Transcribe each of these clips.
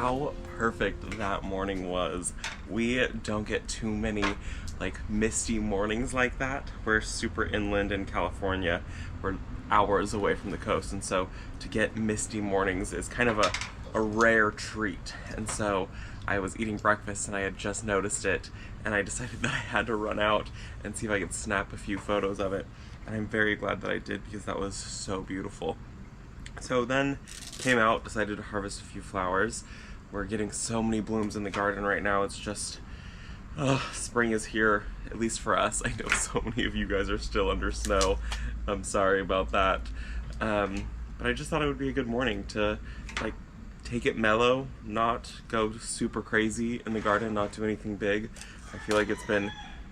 how perfect that morning was. We don't get too many like misty mornings like that. We're super inland in California. We're hours away from the coast, and so to get misty mornings is kind of a rare treat. And so I was eating breakfast and I had just noticed it, and I decided that I had to run out and see if I could snap a few photos of it. And I'm very glad that I did, because that was so beautiful. So then came out, decided to harvest a few flowers. We're getting so many blooms in the garden right now. It's just, spring is here, at least for us. I know so many of you guys are still under snow. I'm sorry about that. But I just thought it would be a good morning to like take it mellow, not go super crazy in the garden, not do anything big. I feel like it's been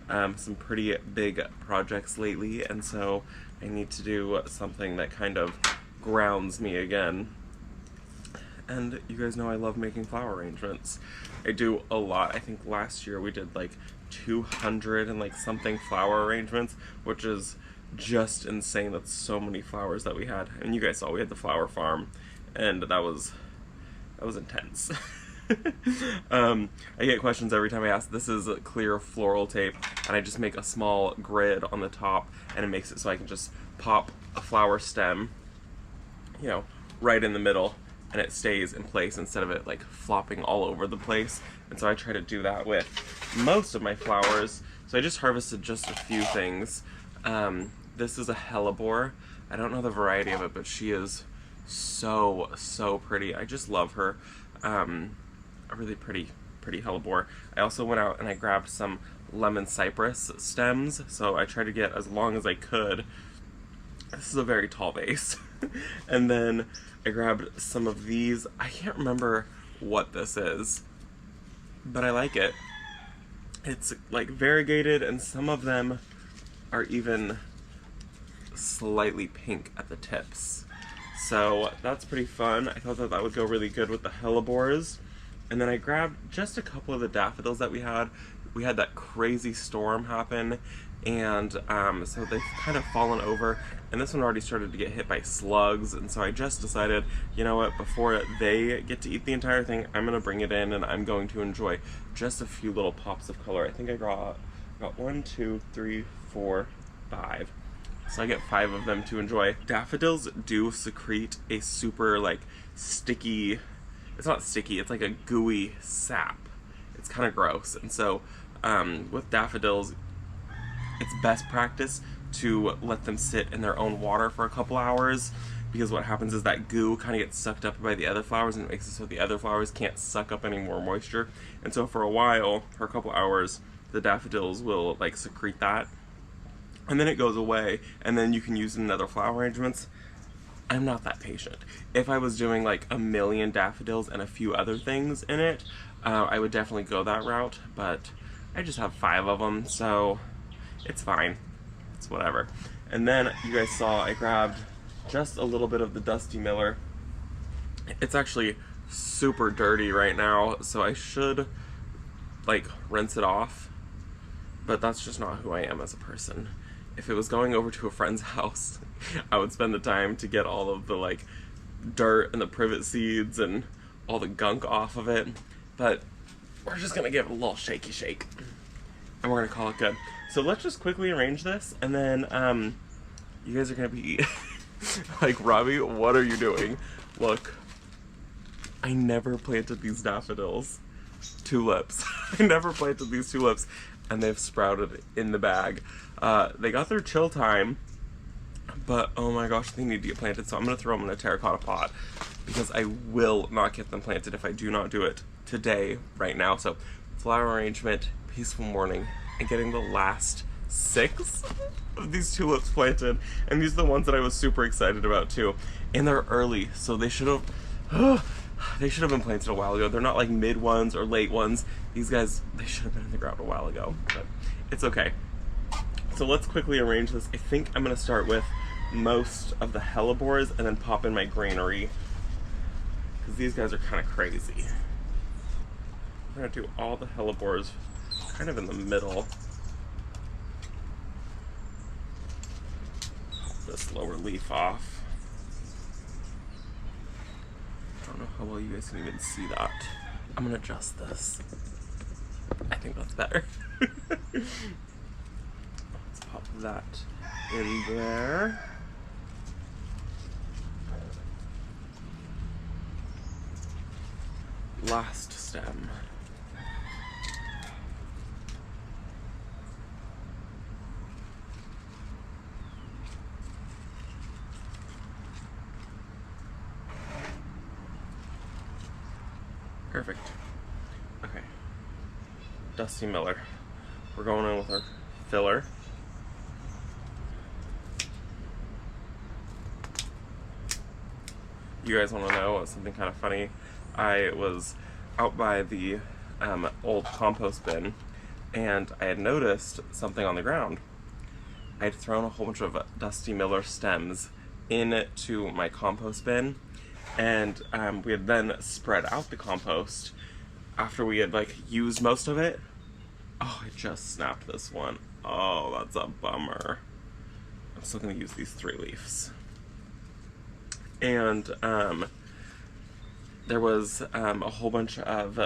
some pretty big projects lately, and so I need to do something that kind of grounds me again. And you guys know I love making flower arrangements. I do a lot. I think last year we did like 200 and like something flower arrangements, which is just insane. That's so many flowers that we had. And you guys saw we had the flower farm, and that was intense. I get questions every time I ask. This is clear floral tape, and I just make a small grid on the top, and it makes it so I can just pop a flower stem, you know, right in the middle, and it stays in place instead of it like flopping all over the place. And so I try to do that with most of my flowers. So I just harvested just a few things. This is a hellebore. I don't know the variety of it, but she is so pretty. I just love her. A really pretty hellebore. I also went out and I grabbed some lemon cypress stems, so I tried to get as long as I could. This is a very tall vase. And then I grabbed some of these. I can't remember what this is, but I like it. It's like variegated, and some of them are even slightly pink at the tips. So that's pretty fun. I thought that that would go really good with the hellebores. And then I grabbed just a couple of the daffodils that we had. We had that crazy storm happen, and so they've kind of fallen over. And this one already started to get hit by slugs, and so I just decided, you know what, before they get to eat the entire thing, I'm gonna bring it in and I'm going to enjoy just a few little pops of color. I think I got 1, 2, 3, 4, 5. So I get 5 of them to enjoy. Daffodils do secrete a super like sticky, it's not sticky, it's like a gooey sap. It's kind of gross. And so with daffodils, it's best practice to let them sit in their own water for a couple hours, because what happens is that goo kind of gets sucked up by the other flowers, and it makes it so the other flowers can't suck up any more moisture. And so for a while, for a couple hours, the daffodils will like secrete that, and then it goes away, and then you can use it in other flower arrangements. I'm not that patient. If I was doing like a million daffodils and a few other things in it, I would definitely go that route, but I just have 5 of them, so it's fine. It's whatever. And then you guys saw I grabbed just a little bit of the Dusty Miller. It's actually super dirty right now, so I should like rinse it off, but that's just not who I am as a person. If it was going over to a friend's house, I would spend the time to get all of the like dirt and the privet seeds and all the gunk off of it, but we're just gonna give it a little shaky shake and we're gonna call it good. So let's just quickly arrange this, and then you guys are gonna be like, Robbie, what are you doing? Look, I never planted these daffodils. Tulips. I never planted these tulips, and they've sprouted in the bag. They got their chill time, but oh my gosh, they need to get planted, so I'm gonna throw them in a terracotta pot, because I will not get them planted if I do not do it today, right now. So flower arrangement, peaceful morning, and getting the last 6 of these tulips planted. And these are the ones that I was super excited about too. And they're early, so they should have been planted a while ago. They're not like mid ones or late ones. These guys, they should have been in the ground a while ago, but it's okay. So let's quickly arrange this. I think I'm gonna start with most of the hellebores and then pop in my greenery, because these guys are kind of crazy. I'm gonna do all the hellebores kind of in the middle. Pop this lower leaf off. I don't know how well you guys can even see that. I'm gonna adjust this. I think that's better. Let's pop that in there. Last stem. Perfect. Okay. Dusty Miller. We're going in with our filler. You guys want to know something kind of funny? I was out by the old compost bin, and I had noticed something on the ground. I had thrown a whole bunch of Dusty Miller stems into my compost bin, and we had then spread out the compost after we had like used most of it. Oh, I just snapped this one. Oh, that's a bummer. I'm still gonna use these 3 leaves. And there was a whole bunch of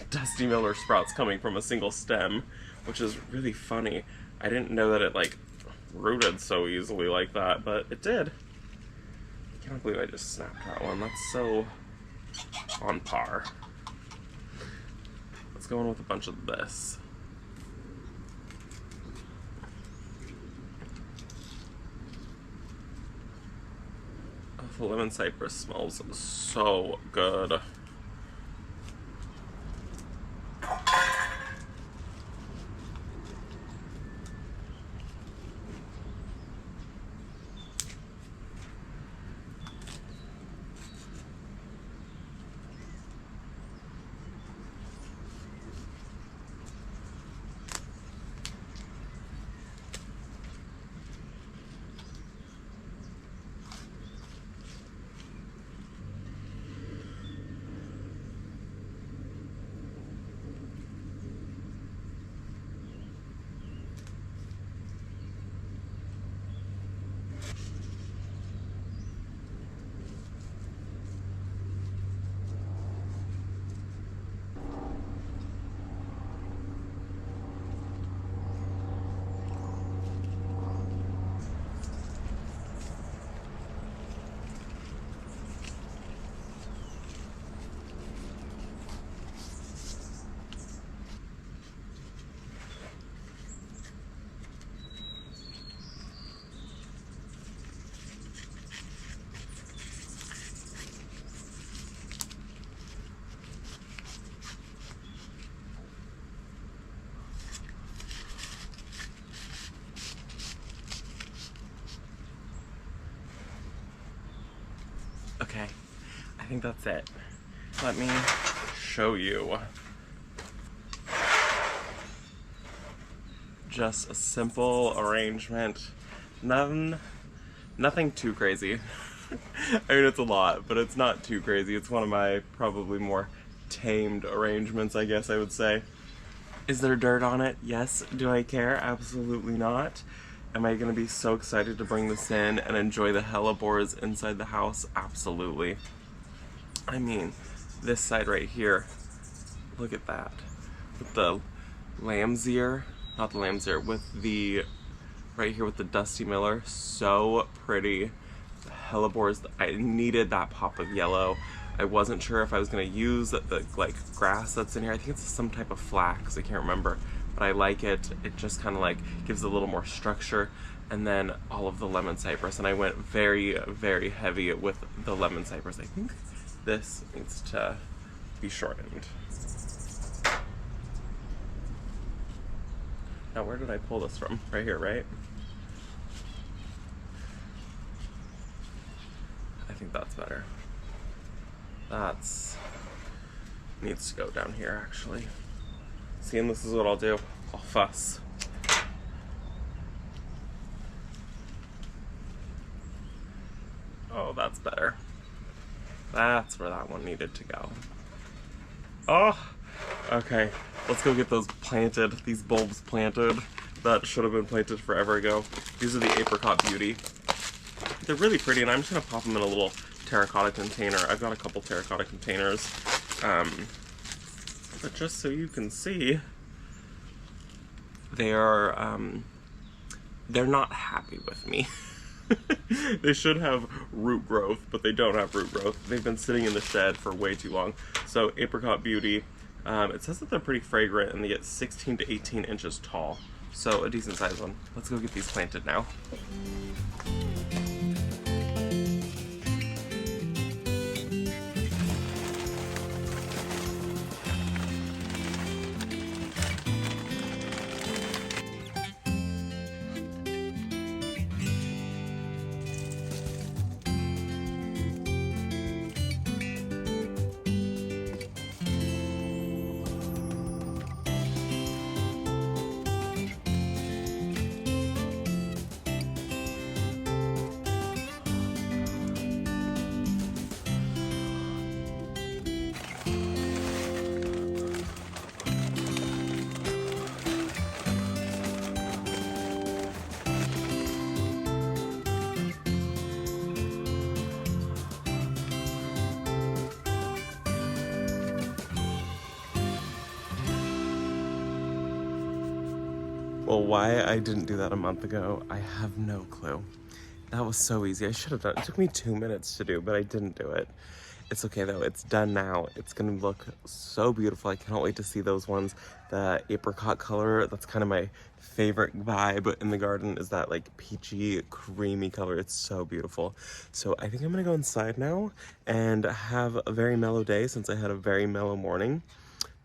Dusty Miller sprouts coming from a single stem, which is really funny. I didn't know that it like rooted so easily like that, but it did. I can't believe I just snapped that one. That's so on par. Let's go in with a bunch of this. Oh, the lemon cypress smells so good. Okay, I think that's it. Let me show you. Just a simple arrangement. Nothing too crazy. I mean, it's a lot, but it's not too crazy. It's one of my probably more tamed arrangements, I guess I would say. Is there dirt on it? Yes. Do I care? Absolutely not. Am I going to be so excited to bring this in and enjoy the hellebores inside the house? Absolutely. I mean, this side right here, look at that. With the lamb's ear, not the lamb's ear, with the, right here with the Dusty Miller, so pretty. The hellebores, I needed that pop of yellow. I wasn't sure if I was going to use the like grass that's in here. I think it's some type of flax, I can't remember. But I like it. It just kind of like gives a little more structure, and then all of the lemon cypress. And I went very, very heavy with the lemon cypress. I think this needs to be shortened. Now, where did I pull this from? Right here, right? I think that's better. That's needs to go down here, actually. See, and this is what I'll do. I'll fuss. Oh, that's better. That's where that one needed to go. Oh, okay. Let's go get those planted, these bulbs planted. That should have been planted forever ago. These are the Apricot Beauty. They're really pretty, and I'm just gonna pop them in a little terracotta container. I've got a couple terracotta containers. But just so you can see, they're not happy with me. They should have root growth, but they don't have root growth. They've been sitting in the shed for way too long. So Apricot Beauty, it says that they're pretty fragrant and they get 16 to 18 inches tall. So a decent sized one. Let's go get these planted now. Well, why I didn't do that a month ago, I have no clue. That was so easy. I should have done it. It took me 2 minutes to do, but I didn't do it. It's okay though, it's done now. It's gonna look so beautiful. I cannot wait to see those ones. The apricot color, that's kind of my favorite vibe in the garden, is that like peachy, creamy color. It's so beautiful. So I think I'm gonna go inside now and have a very mellow day since I had a very mellow morning.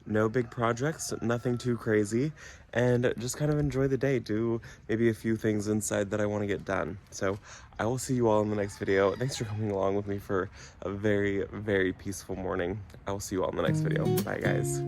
No big projects, nothing too crazy, and just kind of enjoy the day. Do maybe a few things inside that I want to get done. So I will see you all in the next video. Thanks for coming along with me for a very, very peaceful morning. I will see you all in the next video. Bye, guys.